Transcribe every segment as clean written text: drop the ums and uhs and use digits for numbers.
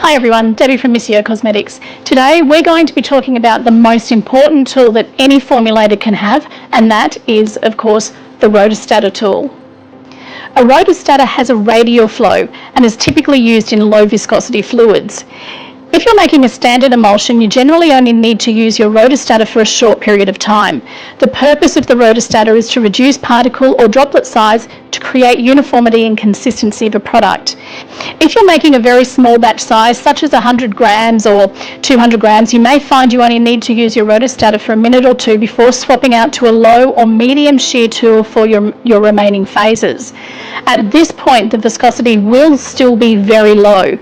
Hi everyone, Debbie from Cosmetics. Today we're going to be talking about the most important tool that any formulator can have, and that is, of course, the rotor tool. A rotor has a radial flow and is typically used in low viscosity fluids. If you're making a standard emulsion, you generally only need to use your rotor for a short period of time. The purpose of the rotor is to reduce particle or droplet size to create uniformity and consistency of a product. If you're making a very small batch size, such as 100 grams or 200 grams, you may find you only need to use your rotor for a minute or two before swapping out to a low or medium shear tool for your remaining phases. At this point, the viscosity will still be very low.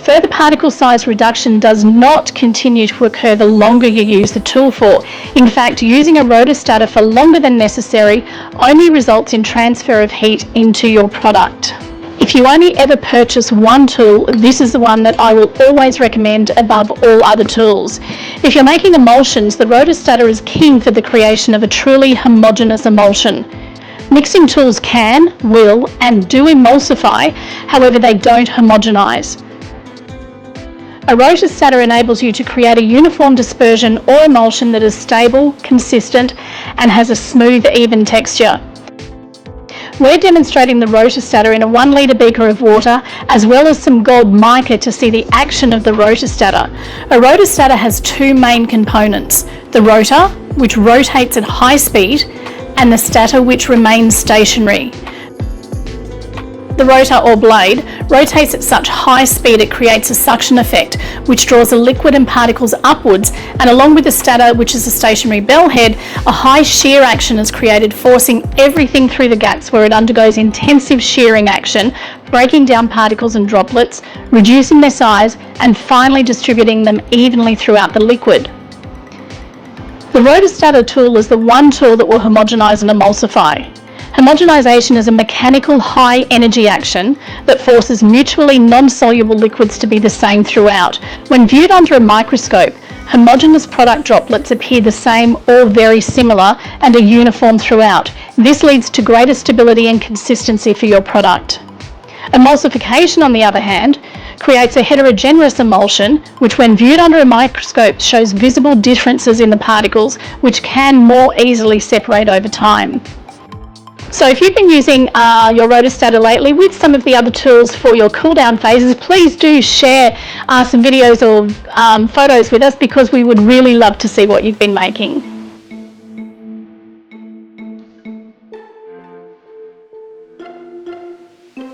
Further particle size reduction does not continue to occur the longer you use the tool for. In fact, using a rotor for longer than necessary only results in transfer of heat into your product. If you only ever purchase one tool, this is the one that I will always recommend above all other tools. If you're making emulsions, the rotor is key for the creation of a truly homogeneous emulsion. Mixing tools can, will, and do emulsify, however they don't homogenize. A rotor enables you to create a uniform dispersion or emulsion that is stable, consistent, and has a smooth, even texture. We're demonstrating the rotor in a 1 litre beaker of water, as well as some gold mica to see the action of the rotor A rotor has two main components: the rotor, which rotates at high speed, and the stator, which remains stationary. The rotor or blade rotates at such high speed it creates a suction effect, which draws the liquid and particles upwards, and along with the stator, which is a stationary bell head, a high shear action is created, forcing everything through the gaps where it undergoes intensive shearing action, breaking down particles and droplets, reducing their size, and finally distributing them evenly throughout the liquid. The rotor tool is the one tool that will homogenize and emulsify. Homogenization is a mechanical high energy action that forces mutually non-soluble liquids to be the same throughout. When viewed under a microscope, homogeneous product droplets appear the same or very similar and are uniform throughout. This leads to greater stability and consistency for your product. Emulsification, on the other hand, creates a heterogeneous emulsion, which when viewed under a microscope shows visible differences in the particles, which can more easily separate over time. So if you've been using your rotor lately with some of the other tools for your cool down phases, please do share some videos or photos with us, because we would really love to see what you've been making.